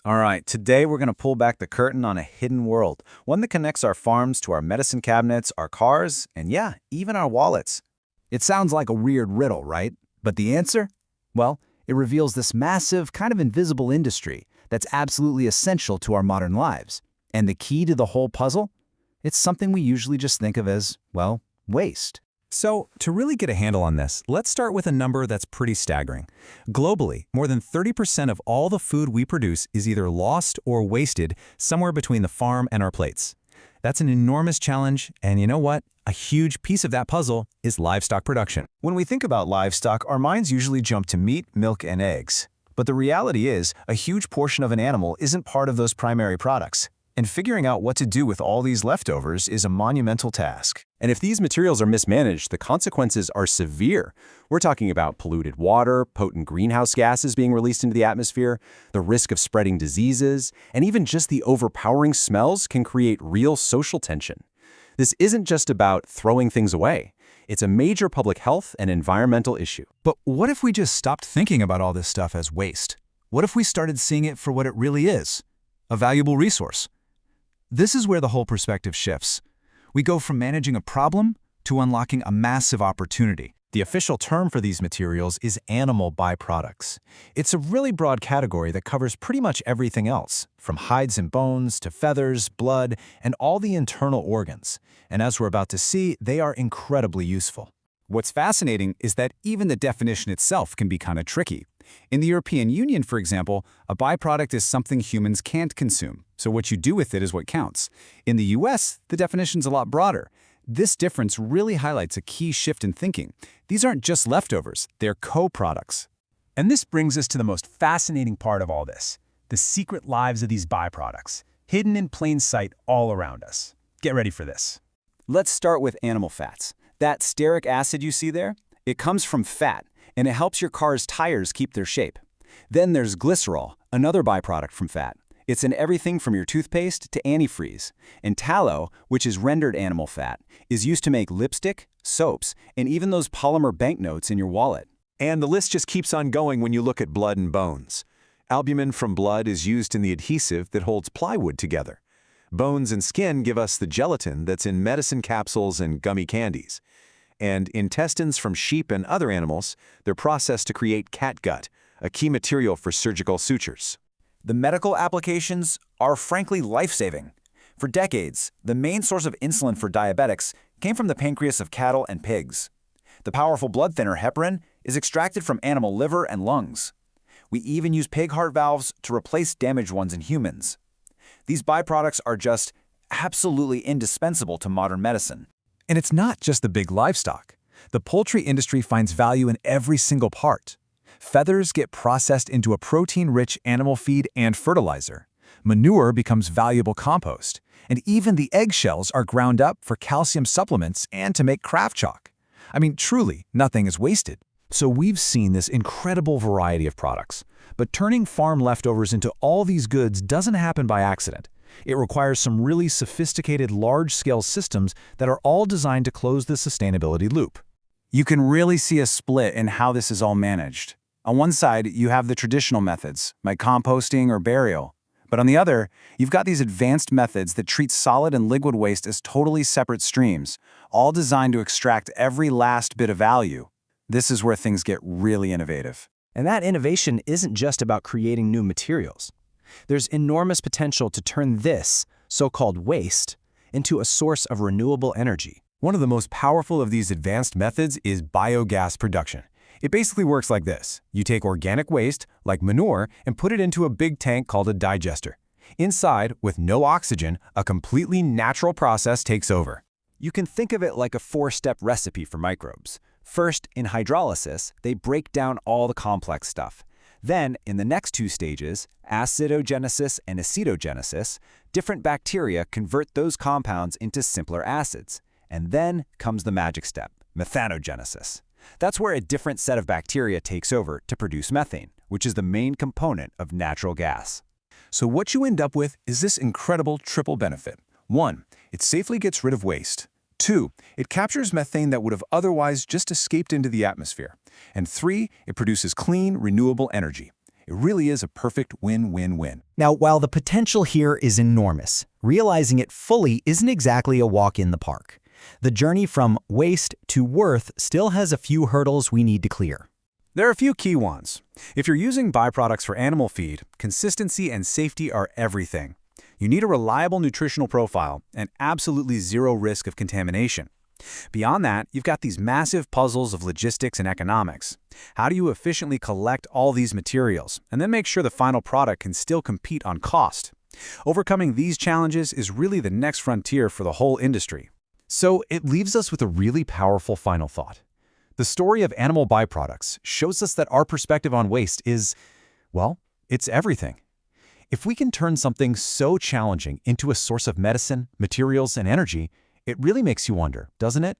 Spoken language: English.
All right, today we're going to pull back the curtain on a hidden world, one that connects our farms to our medicine cabinets, our cars, and yeah, even our wallets. It sounds like a weird riddle, right? But the answer? Well, it reveals this massive, kind of invisible industry that's absolutely essential to our modern lives. And the key to the whole puzzle? It's something we usually just think of as, well, waste. So, to really get a handle on this, let's start with a number that's pretty staggering. Globally, more than 30% of all the food we produce is either lost or wasted somewhere between the farm and our plates. That's an enormous challenge, and you know what? A huge piece of that puzzle is livestock production. When we think about livestock, our minds usually jump to meat, milk, and eggs. But the reality is, a huge portion of an animal isn't part of those primary products. And figuring out what to do with all these leftovers is a monumental task. And if these materials are mismanaged, the consequences are severe. We're talking about polluted water, potent greenhouse gases being released into the atmosphere, the risk of spreading diseases, and even just the overpowering smells can create real social tension. This isn't just about throwing things away. It's a major public health and environmental issue. But what if we just stopped thinking about all this stuff as waste? What if we started seeing it for what it really is? A valuable resource. This is where the whole perspective shifts. We go from managing a problem to unlocking a massive opportunity. The official term for these materials is animal byproducts. It's a really broad category that covers pretty much everything else, from hides and bones to feathers, blood, and all the internal organs. And as we're about to see, they are incredibly useful. What's fascinating is that even the definition itself can be kind of tricky. In the European Union, for example, a byproduct is something humans can't consume, so what you do with it is what counts. In the US, the definition's a lot broader. This difference really highlights a key shift in thinking. These aren't just leftovers, they're co-products. And this brings us to the most fascinating part of all this, the secret lives of these byproducts, hidden in plain sight all around us. Get ready for this. Let's start with animal fats. That stearic acid you see there, it comes from fat, and it helps your car's tires keep their shape. Then there's glycerol, another byproduct from fat. It's in everything from your toothpaste to antifreeze. And tallow, which is rendered animal fat, is used to make lipstick, soaps, and even those polymer banknotes in your wallet. And the list just keeps on going when you look at blood and bones. Albumin from blood is used in the adhesive that holds plywood together. Bones and skin give us the gelatin that's in medicine capsules and gummy candies. And intestines from sheep and other animals, they're processed to create catgut, a key material for surgical sutures. The medical applications are frankly life-saving. For decades, the main source of insulin for diabetics came from the pancreas of cattle and pigs. The powerful blood thinner heparin is extracted from animal liver and lungs. We even use pig heart valves to replace damaged ones in humans. These byproducts are just absolutely indispensable to modern medicine. And it's not just the big livestock. The poultry industry finds value in every single part. Feathers get processed into a protein-rich animal feed and fertilizer. Manure becomes valuable compost. And even the eggshells are ground up for calcium supplements and to make craft chalk. I mean, truly, nothing is wasted. So we've seen this incredible variety of products. But turning farm leftovers into all these goods doesn't happen by accident. It requires some really sophisticated large-scale systems that are all designed to close the sustainability loop. You can really see a split in how this is all managed. On one side, you have the traditional methods, like composting or burial. But on the other, you've got these advanced methods that treat solid and liquid waste as totally separate streams, all designed to extract every last bit of value. This is where things get really innovative. And that innovation isn't just about creating new materials. There's enormous potential to turn this, so-called waste, into a source of renewable energy. One of the most powerful of these advanced methods is biogas production. It basically works like this. You take organic waste, like manure, and put it into a big tank called a digester. Inside, with no oxygen, a completely natural process takes over. You can think of it like a four-step recipe for microbes. First, in hydrolysis, they break down all the complex stuff. Then, in the next two stages, acidogenesis and acetogenesis, different bacteria convert those compounds into simpler acids. And then comes the magic step, methanogenesis. That's where a different set of bacteria takes over to produce methane, which is the main component of natural gas. So what you end up with is this incredible triple benefit. 1, it safely gets rid of waste. 2, it captures methane that would have otherwise just escaped into the atmosphere. And 3, it produces clean, renewable energy. It really is a perfect win-win-win. Now, while the potential here is enormous, realizing it fully isn't exactly a walk in the park. The journey from waste to worth still has a few hurdles we need to clear. There are a few key ones. If you're using byproducts for animal feed, consistency and safety are everything. You need a reliable nutritional profile and absolutely zero risk of contamination. Beyond that, you've got these massive puzzles of logistics and economics. How do you efficiently collect all these materials and then make sure the final product can still compete on cost? Overcoming these challenges is really the next frontier for the whole industry. So it leaves us with a really powerful final thought. The story of animal byproducts shows us that our perspective on waste is, well, it's everything. If we can turn something so challenging into a source of medicine, materials, and energy, it really makes you wonder, doesn't it?